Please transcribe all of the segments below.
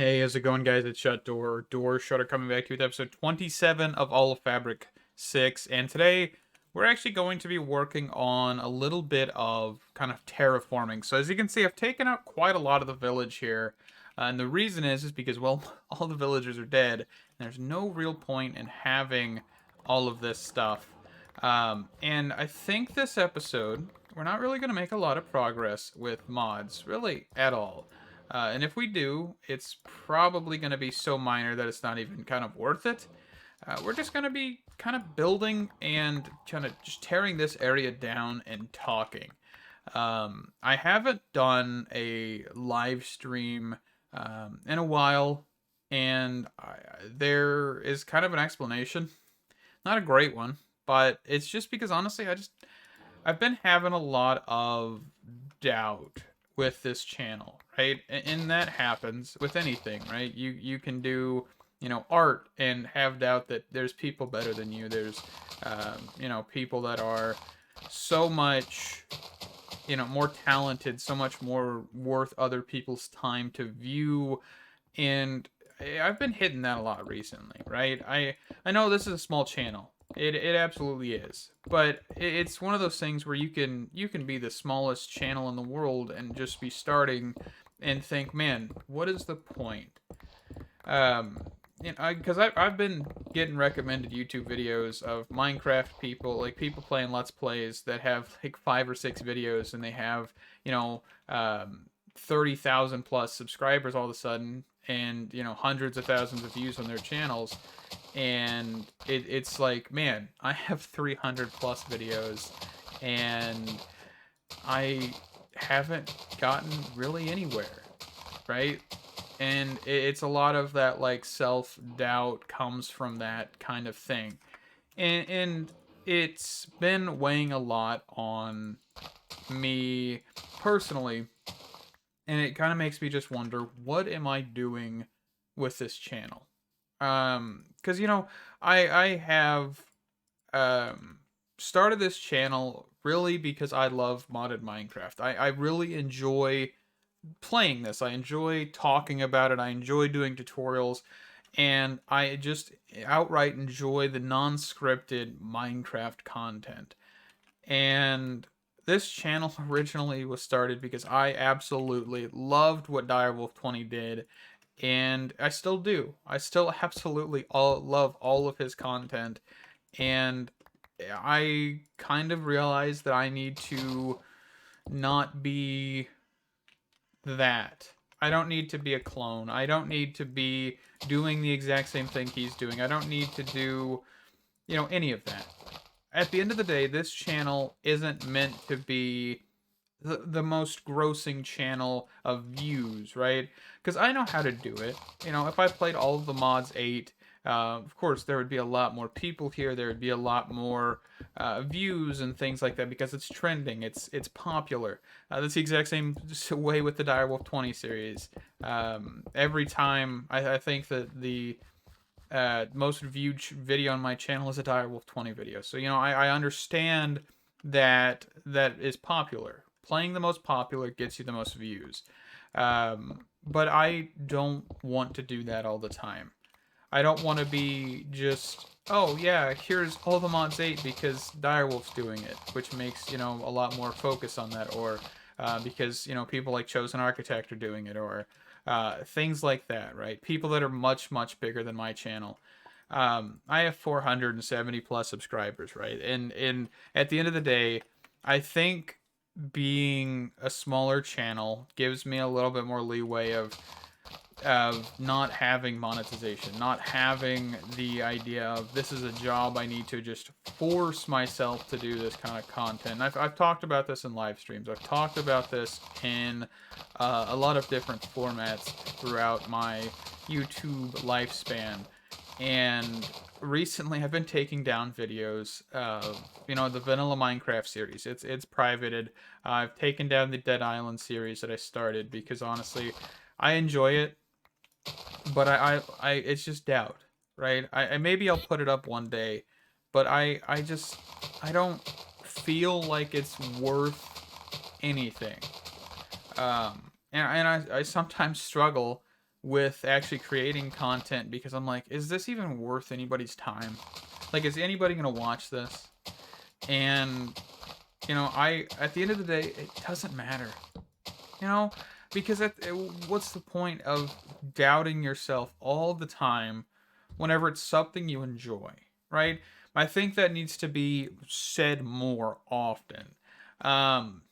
Hey, how's it going, guys? It's Shut Door Shutter coming back to you with episode 27 of All of Fabric 6. And today, we're actually going to be working on a little bit of kind of terraforming. So as you can see, I've taken out quite a lot of the village here. And the reason is because, well, all the villagers are dead. And there's no real point in having all of this stuff. And I think this episode, we're not really going to make a lot of progress with mods, really, at all. And if we do, it's probably going to be so minor that it's not even kind of worth it. We're just going to be kind of building and kind of just tearing this area down and talking. I haven't done a live stream in a while, and there is kind of an explanation. Not a great one, but it's just because honestly, I've been having a lot of doubt with this channel, right? And that happens with anything, right? You can do, art and have doubt that there's people better than you. There's people that are so much, more talented, so much more worth other people's time to view. And I've been hitting that a lot recently, right? I know this is a small channel. It absolutely is. But it's one of those things where you can be the smallest channel in the world and just be starting and think, man, what is the point? Um, because I've been getting recommended YouTube videos of Minecraft people, like people playing Let's Plays that have like 5 or 6 videos and they have, 30,000 plus subscribers all of a sudden and, hundreds of thousands of views on their channels. And it's like, man, I have 300 plus videos and I haven't gotten really anywhere, right? And it's a lot of that like self doubt comes from that kind of thing, and it's been weighing a lot on me personally, and it kind of makes me just wonder, what am I doing with this channel? Because I have um started this channel really because I love modded Minecraft. I really enjoy playing this. I enjoy talking about it. I enjoy doing tutorials. And I just outright enjoy the non scripted Minecraft content. And this channel originally was started because I absolutely loved what Direwolf 20 did. And I still do. I still absolutely love all of his content. And I kind of realized that I need to not be that. I don't need to be a clone. I don't need to be doing the exact same thing he's doing. I don't need to do, any of that. At the end of the day, this channel isn't meant to be the most grossing channel of views, right? Because I know how to do it. If I played all of the mods 8, of course, there would be a lot more people here. There would be a lot more views and things like that because it's trending. It's popular. That's the exact same way with the Direwolf 20 series. Every time, I think that the most viewed video on my channel is a Direwolf 20 video. So, I understand that is popular. Playing the most popular gets you the most views. But I don't want to do that all the time. I don't want to be just, oh yeah, here's all the mods 8 because Direwolf's doing it, which makes, a lot more focus on that, or because, people like Chosen Architect are doing it, or things like that, right? People that are much, much bigger than my channel. I have 470 plus subscribers, right? And at the end of the day, I think being a smaller channel gives me a little bit more leeway of not having monetization, not having the idea of this is a job I need to just force myself to do this kind of content. I've talked about this in live streams. I've talked about this in a lot of different formats throughout my YouTube lifespan. And recently I've been taking down videos of, the vanilla Minecraft series. It's privated. I've taken down the Dead Island series that I started because honestly, I enjoy it, but it's just doubt, right? Maybe I'll put it up one day, but I don't feel like it's worth anything. And I sometimes struggle with actually creating content, because I'm like, is this even worth anybody's time? Like, is anybody gonna watch this? And I at the end of the day, it doesn't matter. You know, because what's the point of doubting yourself all the time whenever it's something you enjoy, right? I think that needs to be said more often. Um,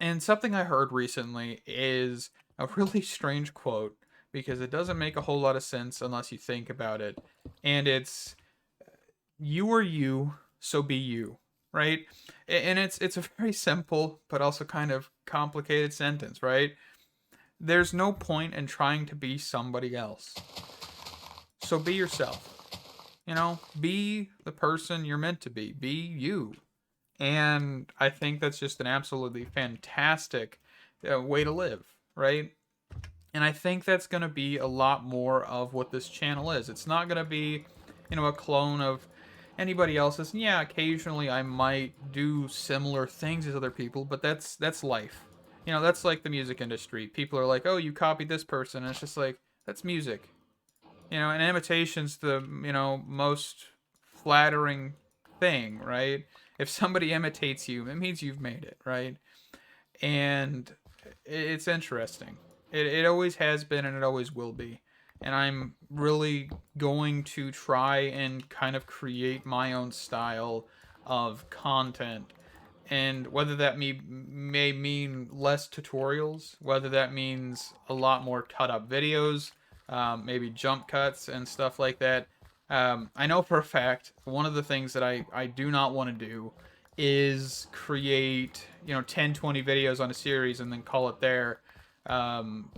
and something I heard recently is a really strange quote, because it doesn't make a whole lot of sense unless you think about it. And it's, you are you, so be you, right? And it's a very simple but also kind of complicated sentence, right? There's no point in trying to be somebody else. So be yourself. Be the person you're meant to be. Be you. And I think that's just an absolutely fantastic way to live, right? And I think that's going to be a lot more of what this channel is. It's not going to be, a clone of anybody else's. And yeah, occasionally I might do similar things as other people, but that's life. That's like the music industry. People are like, "Oh, you copied this person." And it's just like, that's music. And imitation's the, most flattering thing, right? If somebody imitates you, it means you've made it, right? And it's interesting. It always has been, and it always will be. And I'm really going to try and kind of create my own style of content. And whether that may mean less tutorials, whether that means a lot more cut up videos, maybe jump cuts and stuff like that. I know for a fact one of the things that I do not want to do is create 10, 20 videos on a series and then call it there,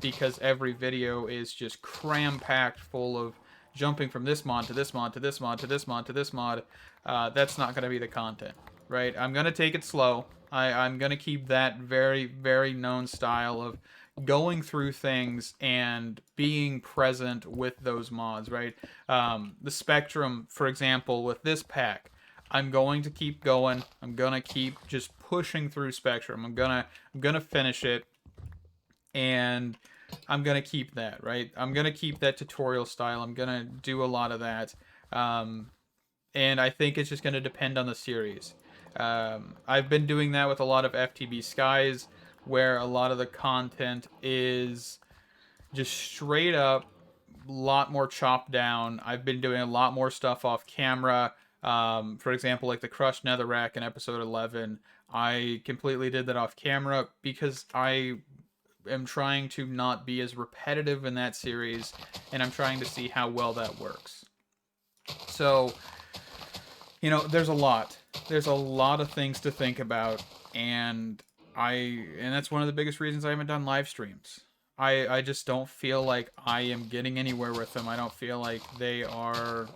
because every video is just cram packed full of jumping from this mod to this mod to this mod to this mod to this mod. That's not going to be the content, right? I'm going to take it slow. I'm going to keep that very, very known style of going through things and being present with those mods, right? The Spectrum, for example, with this pack, I'm going to keep going. I'm gonna keep just pushing through Spectrum. I'm gonna finish it, and I'm gonna keep that, right. I'm gonna keep that tutorial style. I'm gonna do a lot of that, and I think it's just gonna depend on the series. I've been doing that with a lot of FTB Skies, where a lot of the content is just straight up a lot more chopped down. I've been doing a lot more stuff off camera. For example, like the crushed netherrack in episode 11, I completely did that off camera because I am trying to not be as repetitive in that series, and I'm trying to see how well that works. So, there's a lot. There's a lot of things to think about, and that's one of the biggest reasons I haven't done live streams. I just don't feel like I am getting anywhere with them. I don't feel like they are,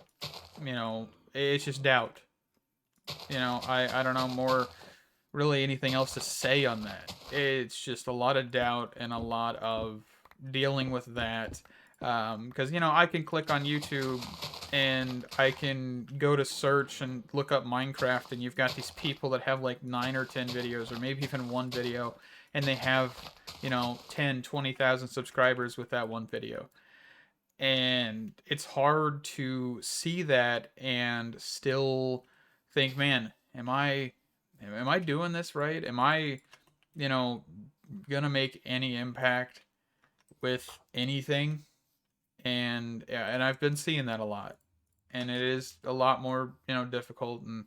it's just doubt. I don't know more really anything else to say on that. It's just a lot of doubt and a lot of dealing with that. Because, I can click on YouTube and I can go to search and look up Minecraft, and you've got these people that have like 9 or 10 videos, or maybe even one video, and they have, 10, 20,000 subscribers with that one video. And it's hard to see that and still think, man, am I doing this right? Am I, gonna make any impact with anything? And yeah, and I've been seeing that a lot, and it is a lot more difficult. And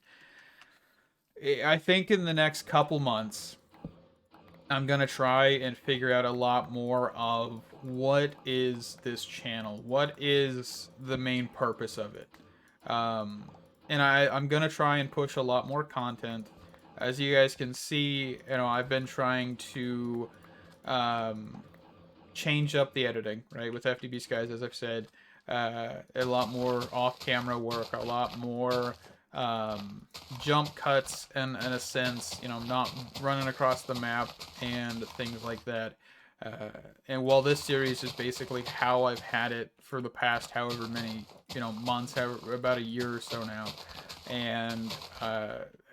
I think in the next couple months, I'm gonna try and figure out a lot more of what is this channel, what is the main purpose of it. um, and I'm gonna try and push a lot more content. As you guys can see, I've been trying to um, change up the editing, right, with FDB Skies, as I've said. A lot more off-camera work, a lot more jump cuts, and in a sense, not running across the map and things like that. And while this series is basically how I've had it for the past however many months, about a year or so now, and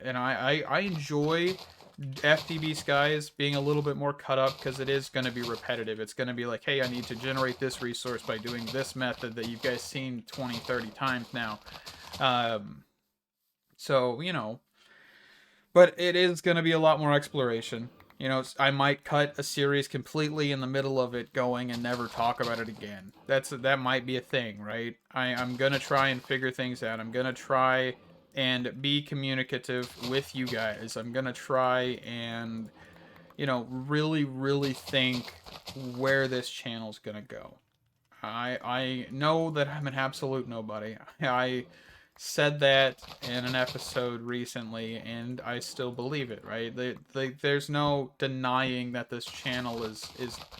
I enjoy FTB Skies being a little bit more cut up because it is going to be repetitive. It's going to be like, hey, I need to generate this resource by doing this method that you guys seen 20, 30 times now. Um, so, but it is going to be a lot more exploration. I might cut a series completely in the middle of it going and never talk about it again. That might be a thing, right? I'm gonna try and figure things out. I'm gonna try and be communicative with you guys. I'm gonna try and really, really think where this channel's gonna go. I know that I'm an absolute nobody. I said that in an episode recently, and I still believe it. Right? There's no denying that this channel is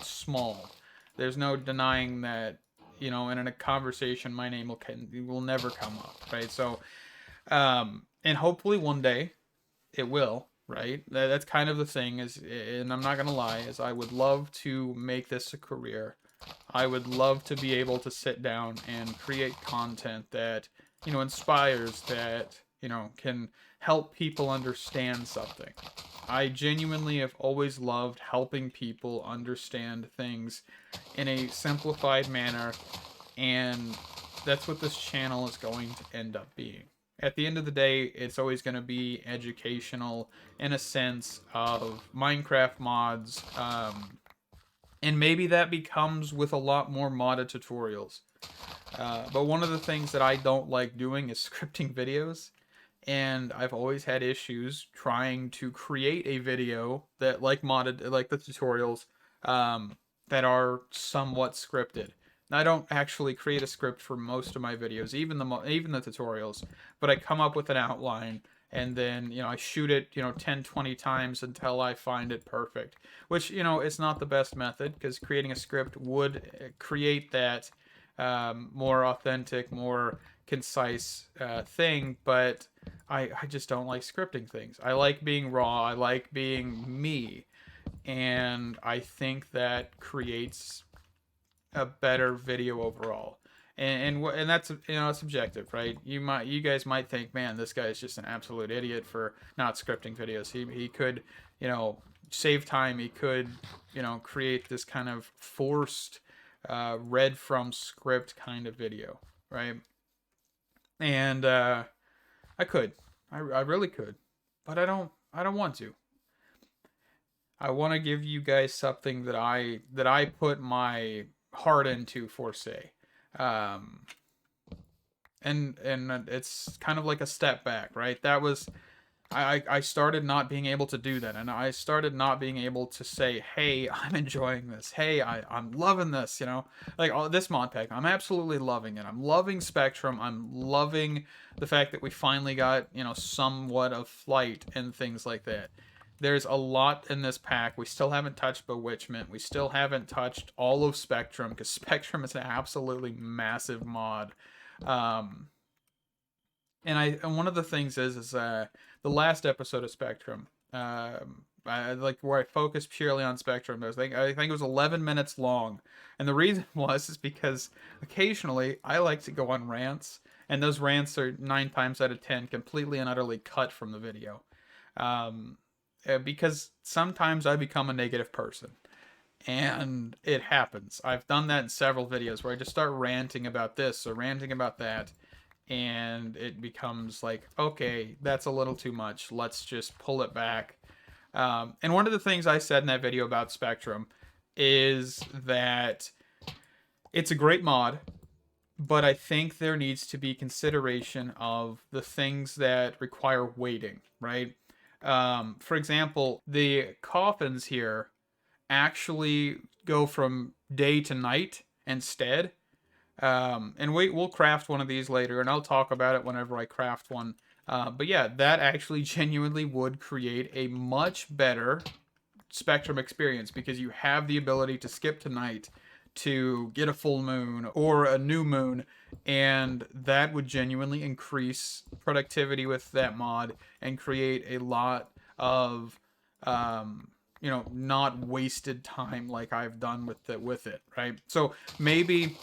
small. There's no denying that in a conversation my name will never come up. Right? So, and hopefully one day it will. Right? That's kind of the thing. And I'm not gonna lie, is I would love to make this a career. I would love to be able to sit down and create content that, inspires, that, can help people understand something. I genuinely have always loved helping people understand things in a simplified manner, and that's what this channel is going to end up being. At the end of the day, it's always going to be educational in a sense of Minecraft mods, and maybe that becomes with a lot more modded tutorials. But one of the things that I don't like doing is scripting videos. And I've always had issues trying to create a video that, like modded, like the tutorials, that are somewhat scripted. Now, I don't actually create a script for most of my videos, even the tutorials, but I come up with an outline and then I shoot it 10, 20 times until I find it perfect, which it's not the best method because creating a script would create that more authentic, more concise thing, but I just don't like scripting things. I like being raw, I like being me, and I think that creates a better video overall. And that's subjective, right? You guys might think, man, this guy is just an absolute idiot for not scripting videos. He could save time. He could create this kind of forced read from script kind of video, right? And I could, I really could, but I don't want to. I want to give you guys something that I put my heart into, for say. Um, and it's kind of like a step back, right? That was I started not being able to do that, and I started not being able to say, hey, I'm enjoying this, hey, I'm loving this, like this Modpack, I'm absolutely loving it. I'm loving Spectrum. I'm loving the fact that we finally got somewhat of flight and things like that. There's a lot in this pack. We still haven't touched Bewitchment. We still haven't touched all of Spectrum, because Spectrum is an absolutely massive mod. Um, and one of the things is the last episode of Spectrum, like where I focused purely on Spectrum. I think it was 11 minutes long, and the reason is because occasionally I like to go on rants, and those rants are 9 times out of 10 completely and utterly cut from the video. Because sometimes I become a negative person, and it happens. I've done that in several videos where I just start ranting about this or ranting about that, and it becomes like, okay, that's a little too much. Let's just pull it back. And one of the things I said in that video about Spectrum is that it's a great mod, but I think there needs to be consideration of the things that require waiting, right? For example, the coffins here actually go from day to night instead. And we'll craft one of these later, and I'll talk about it whenever I craft one. But yeah, that actually genuinely would create a much better Spectrum experience, because you have the ability to skip to night to get a full moon or a new moon, and that would genuinely increase productivity with that mod and create a lot of not wasted time like I've done with it, right? So maybe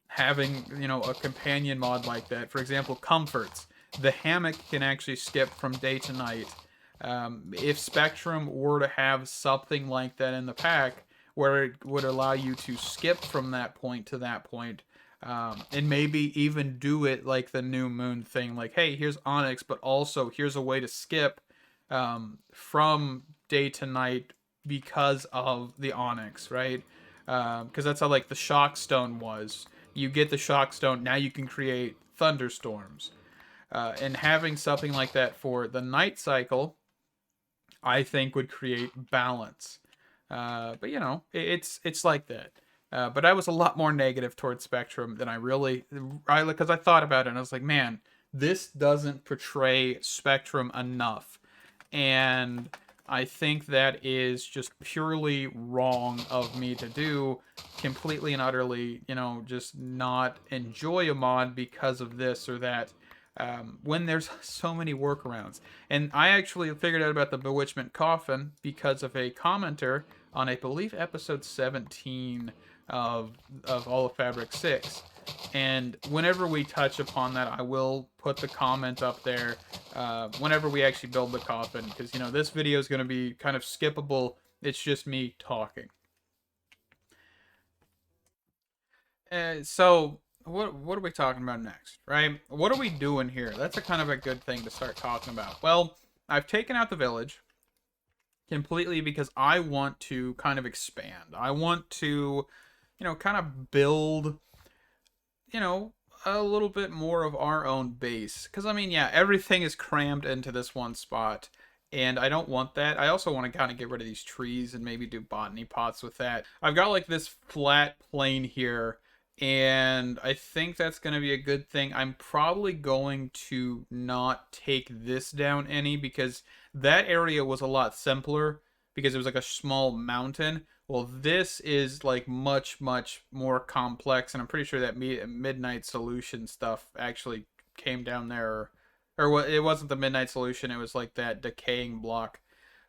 having a companion mod like that, for example, comforts, the hammock can actually skip from day to night, If Spectrum were to have something like that in the pack, where it would allow you to skip from that point to that point, and maybe even do it like the New Moon thing, like, hey, here's Onyx, but also here's a way to skip from day to night because of the Onyx, right? Because that's how like the Shock Stone was. You get the Shock Stone, now you can create thunderstorms. And having something like that for the night cycle, I think would create balance. But you know, it's like that. But I was a lot more negative towards Spectrum than because I thought about it and I was like, man, this doesn't portray Spectrum enough, and I think that is just purely wrong of me to do, completely and utterly, you know, just not enjoy a mod because of this or that. When there's so many workarounds. And I actually figured out about the Bewitchment Coffin because of a commenter on, I believe, episode 17 of All of Fabric 6. And whenever we touch upon that, I will put the comment up there whenever we actually build the coffin. Because, you know, this video is going to be kind of skippable. It's just me talking. So what are we talking about next, right? What are we doing here? That's a kind of a good thing to start talking about. Well, I've taken out the village completely because I want to kind of expand. I want to, you know, kind of build, you know, a little bit more of our own base. Because, I mean, yeah, everything is crammed into this one spot. And I don't want that. I also want to kind of get rid of these trees and maybe do botany pots with that. I've got like this flat plane here, and I think that's going to be a good thing. I'm probably going to not take this down any because that area was a lot simpler because it was like a small mountain. Well, this is like much, much more complex, and I'm pretty sure that Midnight Solution stuff actually came down there. Or what? It wasn't the Midnight Solution, it was like that decaying block.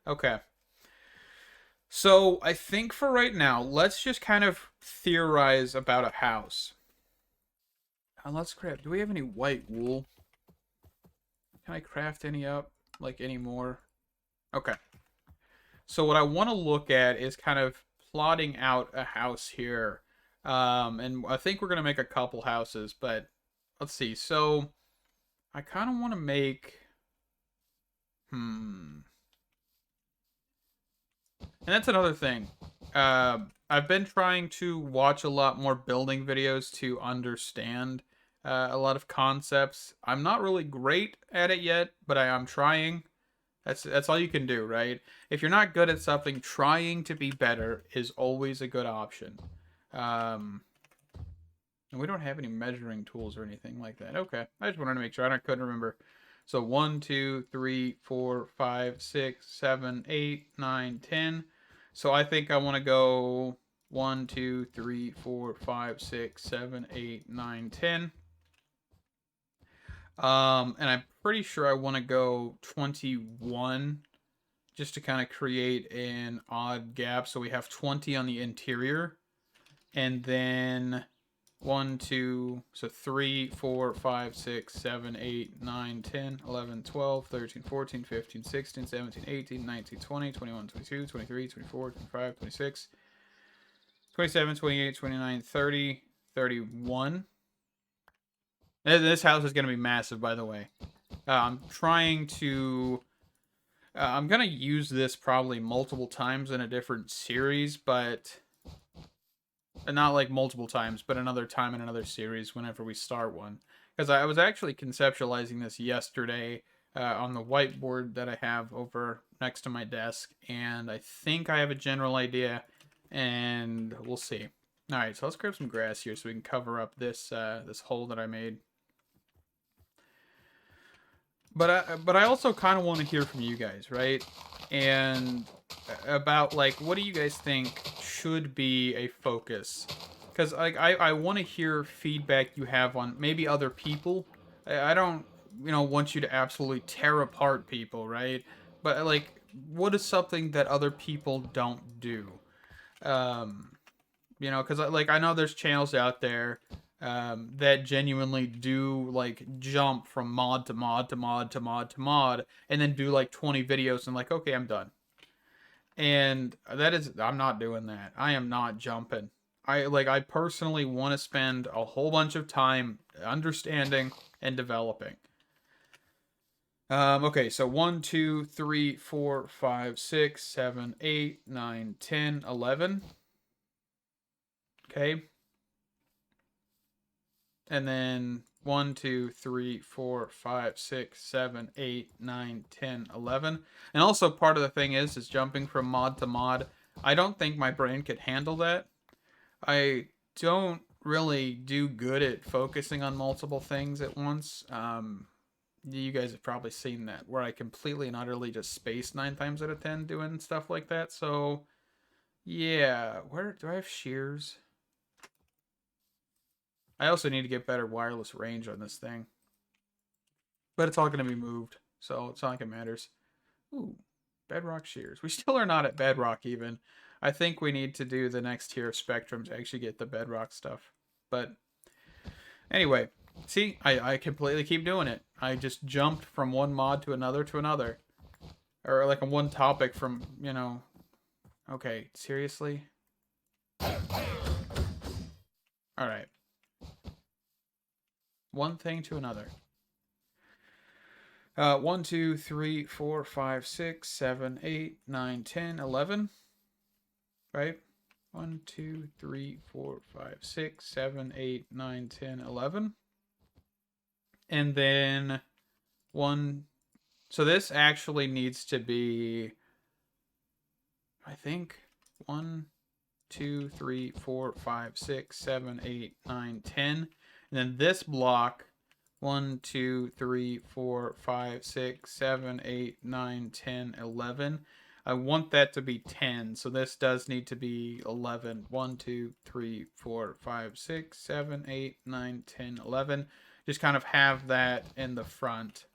Okay. So I think for right now, let's just kind of theorize about a house. Let's craft. Do we have any white wool? Can I craft any up? Like any more? Okay. So what I want to look at is kind of plotting out a house here. And I think we're going to make a couple houses, but let's see. So I kind of want to make... And that's another thing. I've been trying to watch a lot more building videos to understand a lot of concepts. I'm not really great at it yet, but I am trying. That's all you can do, right? If you're not good at something, trying to be better is always a good option. And we don't have any measuring tools or anything like that. Okay, I just wanted to make sure. I couldn't remember. So 1, 2, 3, 4, 5, 6, 7, 8, 9, 10. So I think I want to go 1, 2, 3, 4, 5, 6, 7, 8, 9, 10. And I'm pretty sure I want to go 21 just to kind of create an odd gap. So we have 20 on the interior. And then 1, 2, so 3, 4, 5, 6, 7, 8, 9, 10, 11, 12, 13, 14, 15, 16, 17, 18, 19, 20, 21, 22, 23, 24, 25, 26, 27, 28, 29, 30, 31. This house is going to be massive, by the way. I'm trying to... I'm going to use this probably multiple times in a different series, but... Not like multiple times, but another time in another series whenever we start one. Because I was actually conceptualizing this yesterday on the whiteboard that I have over next to my desk, and I think I have a general idea, and we'll see. All right, so let's grab some grass here so we can cover up this this hole that I made. But I also kind of want to hear from you guys, right? And about like, what do you guys think should be a focus? Because like I want to hear feedback you have on maybe other people. I don't, you know, want you to absolutely tear apart people, right? But like, what is something that other people don't do? You know, because like I know there's channels out there that genuinely do like jump from mod to mod to mod to mod to mod, and then do like 20 videos and like, okay, I'm done. And that is, I'm not doing that. I am not jumping. I personally want to spend a whole bunch of time understanding and developing. Okay, so 1, 2, 3, 4, 5, 6, 7, 8, 9, 10, 11. Okay. And then 1, 2, 3, 4, 5, 6, 7, 8, 9, 10, 11. And also part of the thing is jumping from mod to mod. I don't think my brain could handle that. I don't really do good at focusing on multiple things at once. You guys have probably seen that, where I completely and utterly just space 9 times out of 10 doing stuff like that. So, yeah. Where do I have shears? I also need to get better wireless range on this thing. But it's all going to be moved, so it's not like it matters. Ooh, bedrock shears. We still are not at bedrock even. I think we need to do the next tier of spectrum to actually get the bedrock stuff. But anyway, see, I completely keep doing it. I just jumped from one mod to another to another. Or like on one topic from, you know... Okay, seriously? Alright. One thing to another. 1, 2, 3, 4, 5, 6, 7, 8, 9, 10, 11. Right? 1, 2, 3, 4, 5, 6, 7, 8, 9, 10, 11. And then 1. So this actually needs to be, I think, 1, 2, 3, 4, 5, 6, 7, 8, 9, 10. And then this block, 1, 2, 3, 4, 5, 6, 7, 8, 9, 10, 11. I want that to be 10, so this does need to be 11. 1, 2, 3, 4, 5, 6, 7, 8, 9, 10, 11. Just kind of have that in the front.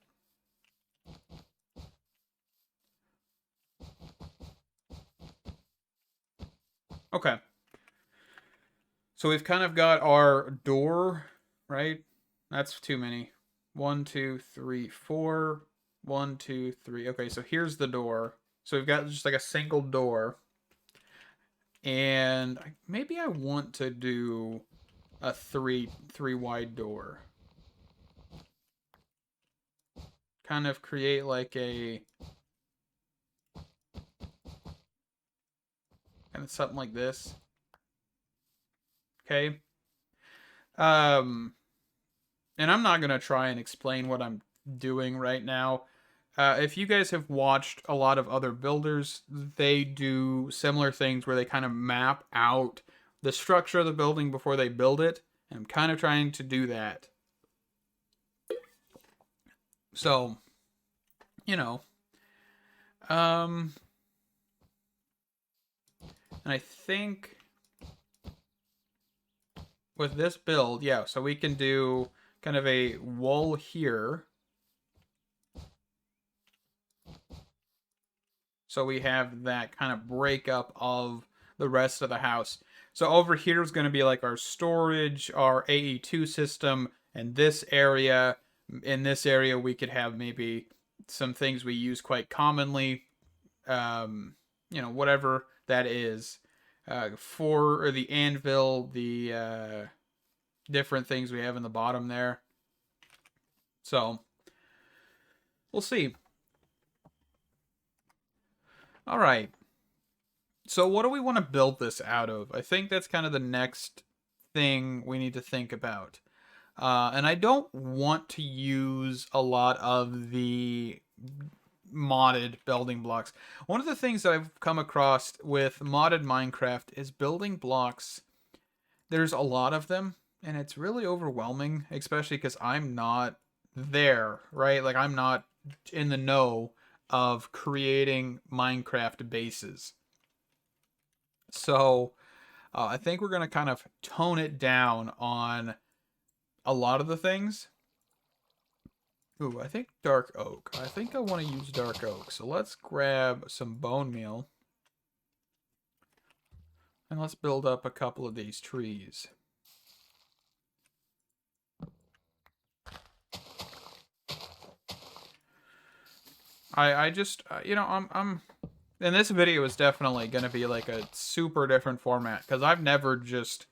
Okay. So we've kind of got our door, right? That's too many. 1, 2, 3, 4. 1, 2, 3. Okay, so here's the door. So we've got just like a single door. And maybe I want to do a three wide door. Kind of create like a kind of something like this. Okay. And I'm not gonna try and explain what I'm doing right now. If you guys have watched a lot of other builders, they do similar things where they kind of map out the structure of the building before they build it. And I'm kind of trying to do that. So, you know, and I think with this build, yeah, so we can do kind of a wall here. So we have that kind of breakup of the rest of the house. So over here is going to be like our storage, our AE2 system, and this area. In this area, we could have maybe some things we use quite commonly. You know, whatever that is. For the anvil, the different things we have in the bottom there. So we'll see. All right. So what do we want to build this out of? I think that's kind of the next thing we need to think about. And I don't want to use a lot of the modded building blocks. One of the things that I've come across with modded Minecraft is building blocks. There's a lot of them, and it's really overwhelming, especially because I'm not there, right? Like, I'm not in the know of creating Minecraft bases. So I think we're going to kind of tone it down on a lot of the things. Ooh, I think dark oak. I think I want to use dark oak. So let's grab some bone meal. And let's build up a couple of these trees. I just you know I'm and this video is definitely gonna be like a super different format because I've never just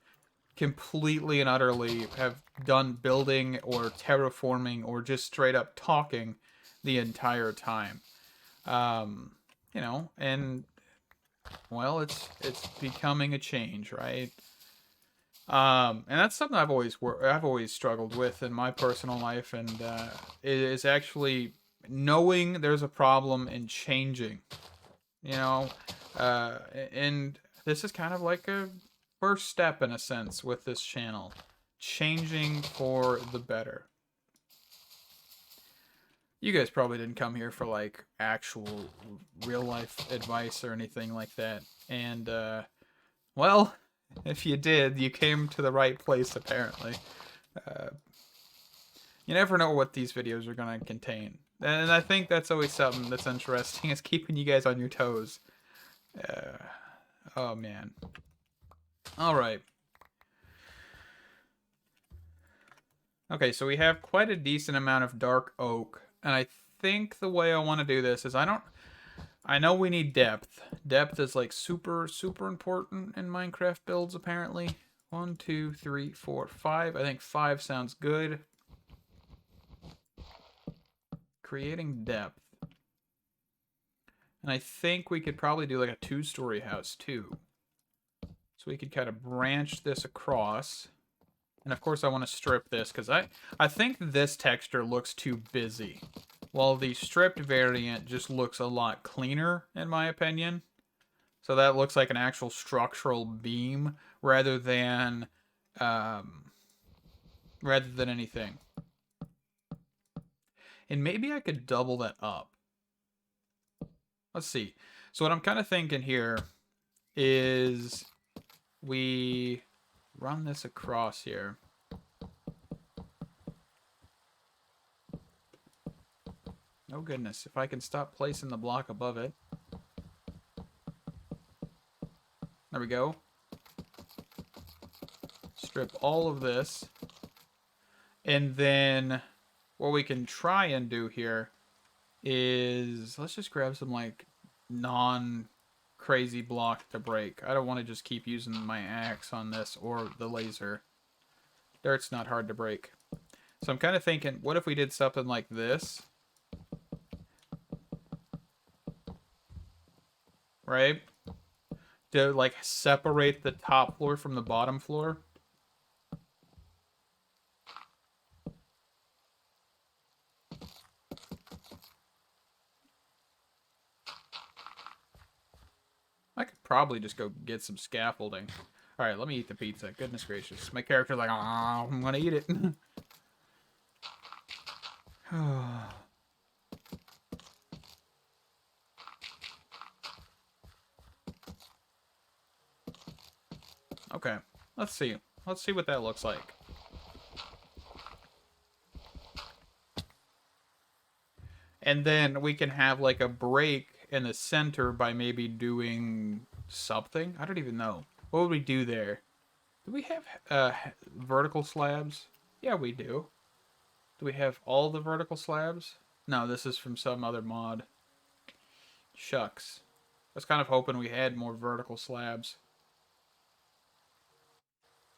completely and utterly have done building or terraforming or just straight up talking the entire time. Um, you know, and well, it's becoming a change, right? And that's something I've always struggled with in my personal life, and it is actually knowing there's a problem and changing. You know, uh, and this is kind of like a first step in a sense with this channel, changing for the better. You guys probably didn't come here for like actual real life advice or anything like that, and well, if you did, you came to the right place apparently. Uh, you never know what these videos are going to contain. And I think that's always something that's interesting, is keeping you guys on your toes. Uh, oh, man. All right. Okay, so we have quite a decent amount of dark oak. And I think the way I want to do this is I know we need depth. Depth is like super, super important in Minecraft builds, apparently. 1, 2, 3, 4, 5. I think 5 sounds good. Creating depth. And I think we could probably do like a 2-story house too. So we could kind of branch this across. And of course I want to strip this because I think this texture looks too busy. While the stripped variant just looks a lot cleaner in my opinion. So that looks like an actual structural beam rather than um, anything. And maybe I could double that up. Let's see. So what I'm kind of thinking here is we run this across here. Oh goodness, if I can stop placing the block above it. There we go. Strip all of this. And then what we can try and do here is, let's just grab some like non-crazy block to break. I don't want to just keep using my axe on this or the laser. Dirt's not hard to break. So I'm kind of thinking, what if we did something like this? Right? To like separate the top floor from the bottom floor. I could probably just go get some scaffolding. All right, let me eat the pizza. Goodness gracious. My character's like, oh, I'm going to eat it. Okay, let's see. Let's see what that looks like. And then we can have like a break in the center by maybe doing something. I don't even know. What would we do there? Do we have vertical slabs? Yeah, we do. Do we have all the vertical slabs? No, this is from some other mod. Shucks. I was kind of hoping we had more vertical slabs.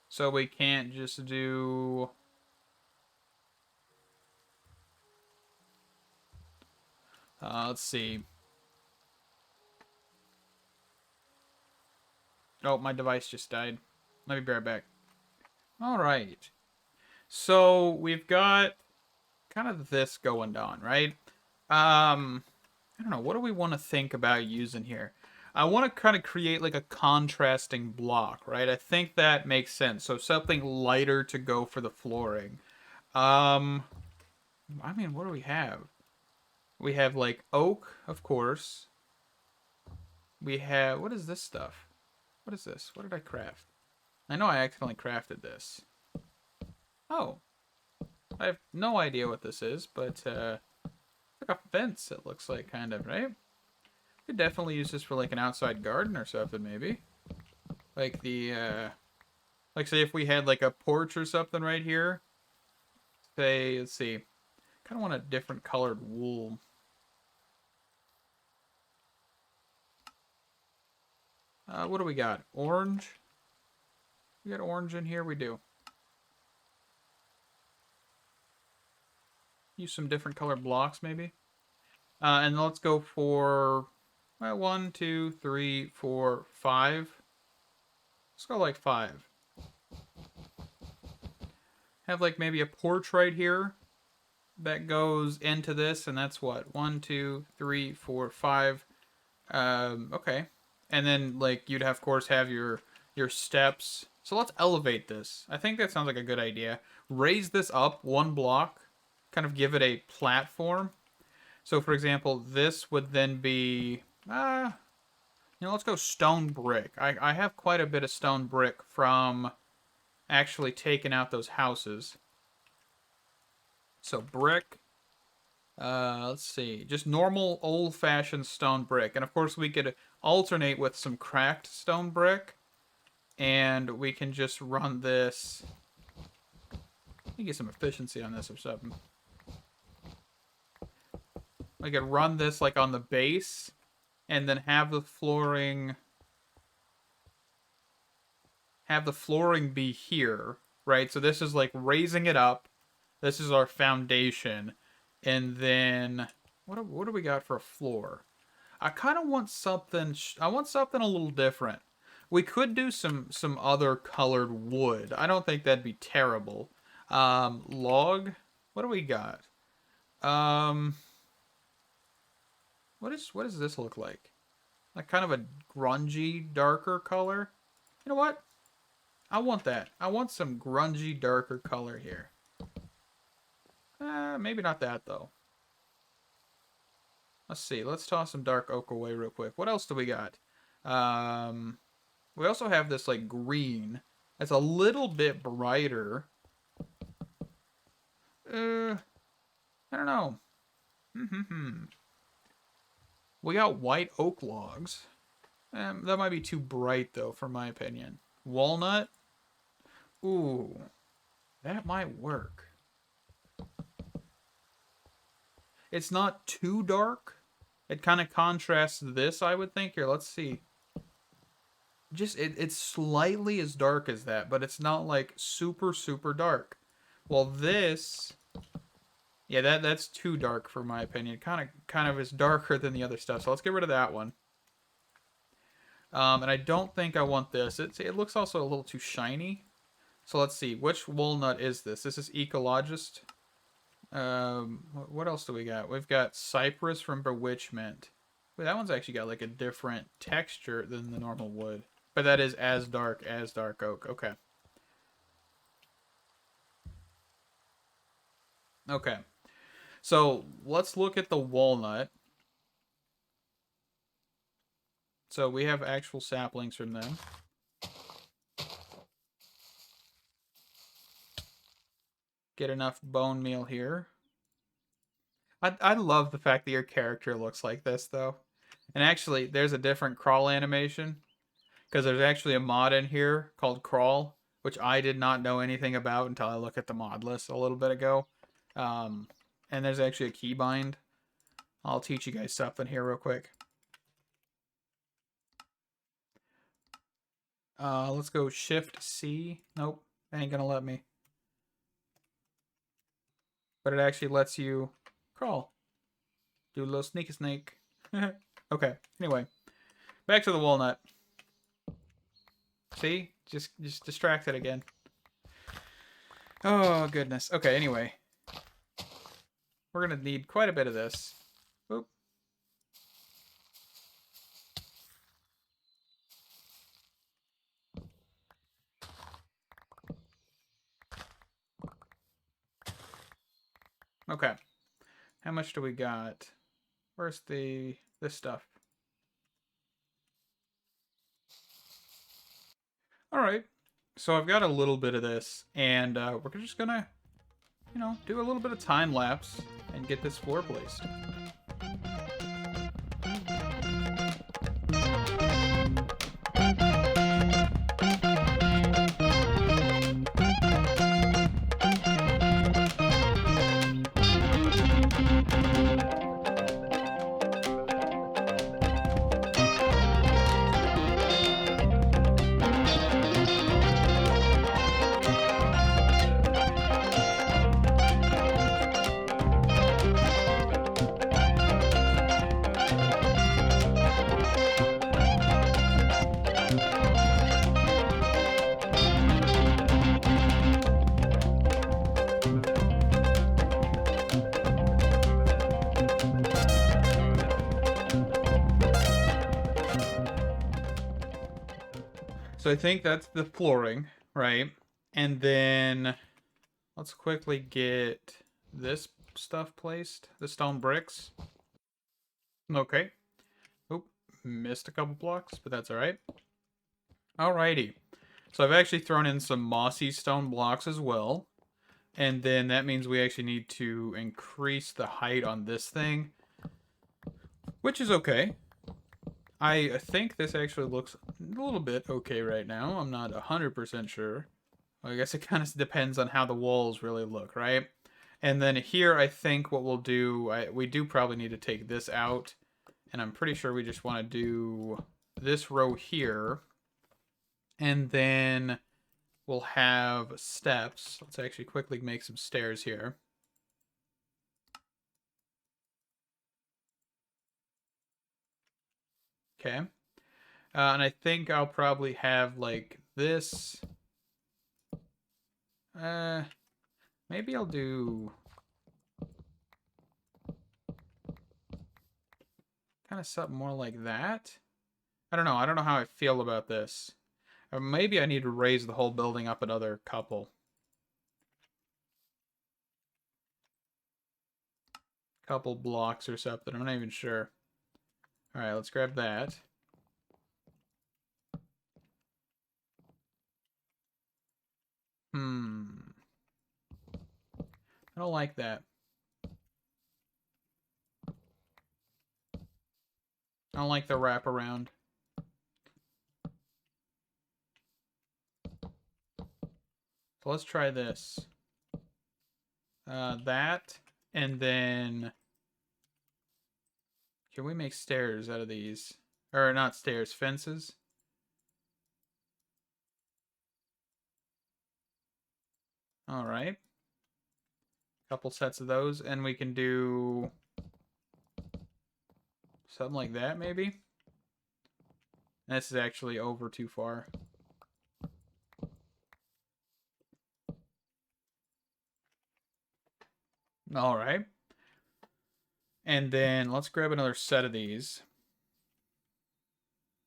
So we can't just do... let's see. Oh, my device just died. Let me be right back. Alright. So we've got kind of this going on, right? I don't know. What do we want to think about using here? I want to kind of create like a contrasting block, right? I think that makes sense. So something lighter to go for the flooring. I mean, what do we have? We have like oak, of course. We have, what is this stuff? What is this? What did I craft? I know I accidentally crafted this. Oh. I have no idea what this is, but like a fence, it looks like, kind of, right? Could definitely use this for like an outside garden or something, maybe. Like the, like say if we had like a porch or something right here. Say, let's see. Kind of want a different colored wool. What do we got? Orange. We got orange in here. We do. Use some different colored blocks, maybe. And let's go for 1, 2, 3, 4, 5. Let's go like 5. Have like maybe a porch right here that goes into this, and that's what? 1, 2, 3, 4, 5. Okay. And then like you'd have, of course, have your steps. So let's elevate this. I think that sounds like a good idea. Raise this up 1 block, kind of give it a platform. So for example, this would then be let's go stone brick. I have quite a bit of stone brick from actually taking out those houses. So brick. Let's see. Just normal old-fashioned stone brick. And of course we could alternate with some cracked stone brick. And we can just run this. Let me get some efficiency on this or something. We could run this like on the base. And then have the flooring be here, right? So this is like raising it up. This is our foundation. And then what do we got for a floor? I kind of want something. I want something a little different. We could do some other colored wood. I don't think that'd be terrible. Log. What do we got? What does this look like? Like kind of a grungy, darker color. You know what? I want that. I want some grungy, darker color here. Maybe not that, though. Let's see. Let's toss some dark oak away real quick. What else do we got? We also have this, like, green. It's a little bit brighter. I don't know. We got white oak logs. That might be too bright, though, for my opinion. Walnut? Ooh. That might work. It's not too dark. It kind of contrasts this, I would think. Here, let's see. Just, it's slightly as dark as that, but it's not, like, super, super dark. Well, this... Yeah, that's too dark for my opinion. Kind of is darker than the other stuff. So let's get rid of that one. And I don't think I want this. It looks also a little too shiny. So let's see. Which walnut is this? This is Ecologist. What else do we got? We've got Cypress from Bewitchment. Wait, that one's actually got like a different texture than the normal wood. But that is as dark oak. Okay. Okay. So let's look at the walnut. So we have actual saplings from them. Get enough bone meal here. I love the fact that your character looks like this, though. And actually, there's a different crawl animation. Because there's actually a mod in here called Crawl, which I did not know anything about until I looked at the mod list a little bit ago. And there's actually a keybind. I'll teach you guys something here real quick. Let's go Shift C. Nope, ain't gonna let me. But it actually lets you crawl. Do a little sneaky snake. Okay, anyway. Back to the walnut. See? Just distracted again. Oh, goodness. Okay, anyway. We're going to need quite a bit of this. Oop. Okay. How much do we got? Where's this stuff? Alright. So I've got a little bit of this, and we're just going to, do a little bit of time lapse and get this floor placed. So I think that's the flooring, right? And then let's quickly get this stuff placed, the stone bricks. Okay. Oop, missed a couple blocks, but that's all right. Alrighty. So I've actually thrown in some mossy stone blocks as well. And then that means we actually need to increase the height on this thing, which is okay. I think this actually looks a little bit okay right now. I'm not 100% sure. Well, I guess it kind of depends on how the walls really look, right? And then here, I think what we'll do, we do probably need to take this out. And I'm pretty sure we just want to do this row here. And then we'll have steps. Let's actually quickly make some stairs here. Okay. And I think I'll probably have like this. Maybe I'll do kind of something more like that. I don't know. I don't know how I feel about this. Or maybe I need to raise the whole building up another couple. Couple blocks or something. I'm not even sure. All right, let's grab that. I don't like that. I don't like the wraparound. So let's try this. That, and then can we make stairs out of these? Or not stairs, fences? All right. Couple sets of those, and we can do something like that, maybe? This is actually over too far. All right. And then let's grab another set of these.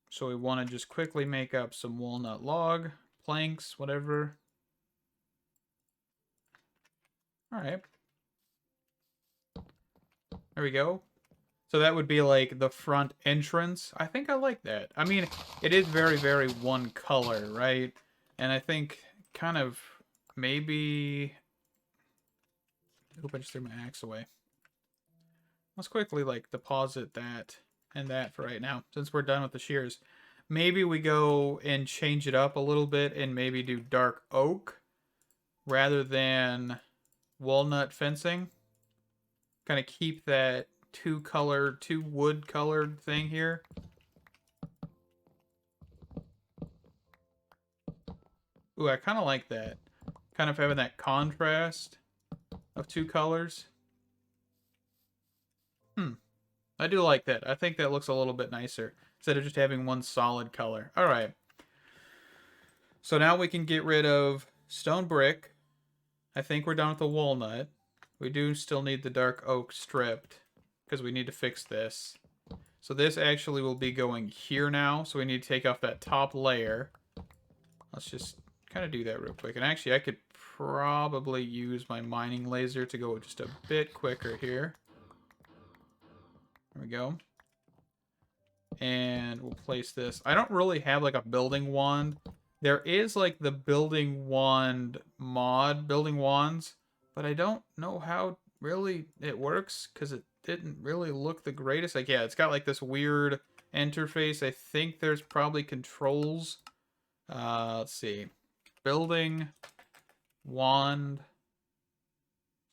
So we want to just quickly make up some walnut log, planks, whatever. All right. There we go. So that would be like the front entrance. I think I like that. I mean, it is very, very one color, right? And I think kind of maybe... Oop, I just threw my axe away. Let's quickly like deposit that and that for right now, since we're done with the shears. Maybe we go and change it up a little bit and maybe do dark oak rather than walnut fencing. Kind of keep that two wood colored thing here. Ooh, I kind of like that. Kind of having that contrast of two colors. I do like that. I think that looks a little bit nicer instead of just having one solid color. All right. So now we can get rid of stone brick. I think we're done with the walnut. We do still need the dark oak stripped because we need to fix this. So this actually will be going here now. So we need to take off that top layer. Let's just kind of do that real quick. And actually, I could probably use my mining laser to go just a bit quicker here. There we go. And we'll place this. I don't really have like a building wand. There is like the building wand mod, building wands, but I don't know how really it works because it didn't really look the greatest. Like, yeah, it's got like this weird interface. I think there's probably controls. Let's see. Building wand.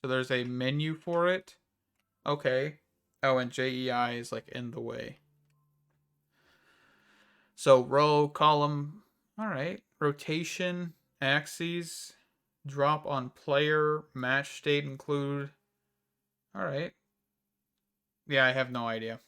So there's a menu for it. Okay. Oh, and JEI is like in the way. So row, column, all right. Rotation, axes, drop on player, match state include. All right. Yeah, I have no idea.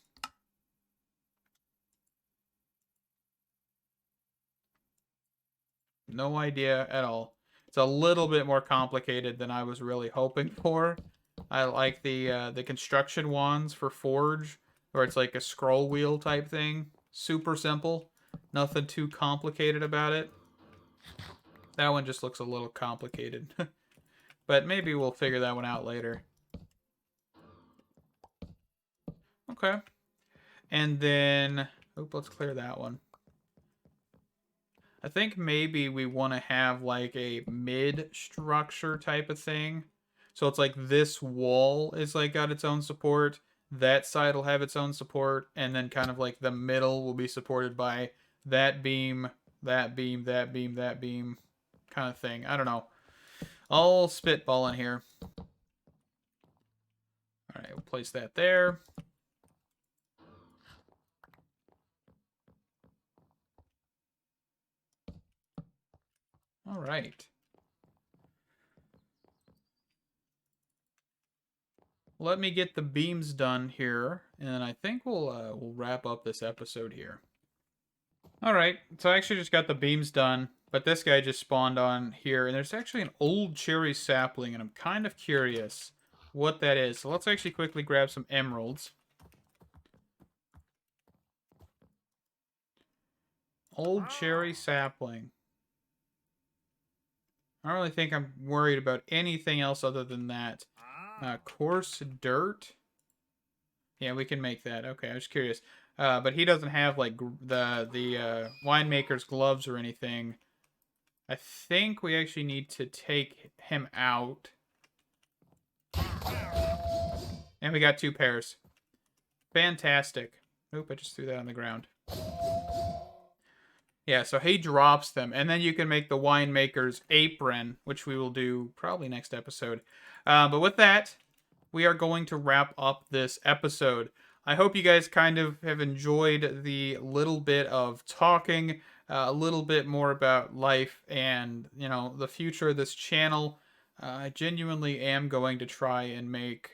No idea at all. It's a little bit more complicated than I was really hoping for. I like the construction wands for Forge, where it's like a scroll wheel type thing. Super simple. Nothing too complicated about it. That one just looks a little complicated. But maybe we'll figure that one out later. Okay. And then, let's clear that one. I think maybe we want to have like a mid structure type of thing. So it's like this wall is like got its own support. That side will have its own support. And then kind of like the middle will be supported by that beam, that beam, that beam, that beam kind of thing. I don't know. I'll spitball in here. All right, we'll place that there. All right. Let me get the beams done here, and I think we'll wrap up this episode here. All right, so I actually just got the beams done, but this guy just spawned on here, and there's actually an old cherry sapling, and I'm kind of curious what that is. So let's actually quickly grab some emeralds. Old cherry sapling. I don't really think I'm worried about anything else other than that. Coarse dirt. Yeah, we can make that. Okay, I was curious. But he doesn't have like the winemaker's gloves or anything. I think we actually need to take him out. And we got 2 pairs. Fantastic. Oop, I just threw that on the ground. Yeah, so he drops them, and then you can make the winemaker's apron, which we will do probably next episode. But with that, we are going to wrap up this episode. I hope you guys kind of have enjoyed the little bit of talking, a little bit more about life and, you know, the future of this channel. I genuinely am going to try and make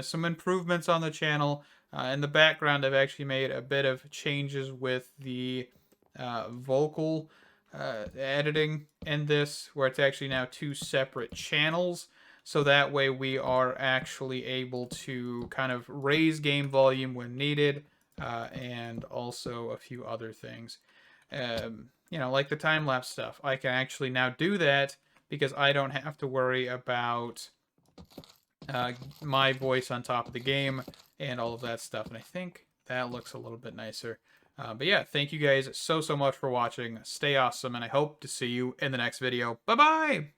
some improvements on the channel. In the background, I've actually made a bit of changes with the vocal editing in this, where it's actually now 2 separate channels. So that way we are actually able to kind of raise game volume when needed, and also a few other things. You know, like the time-lapse stuff. I can actually now do that because I don't have to worry about my voice on top of the game and all of that stuff. And I think that looks a little bit nicer. But yeah, thank you guys so much for watching. Stay awesome, and I hope to see you in the next video. Bye-bye!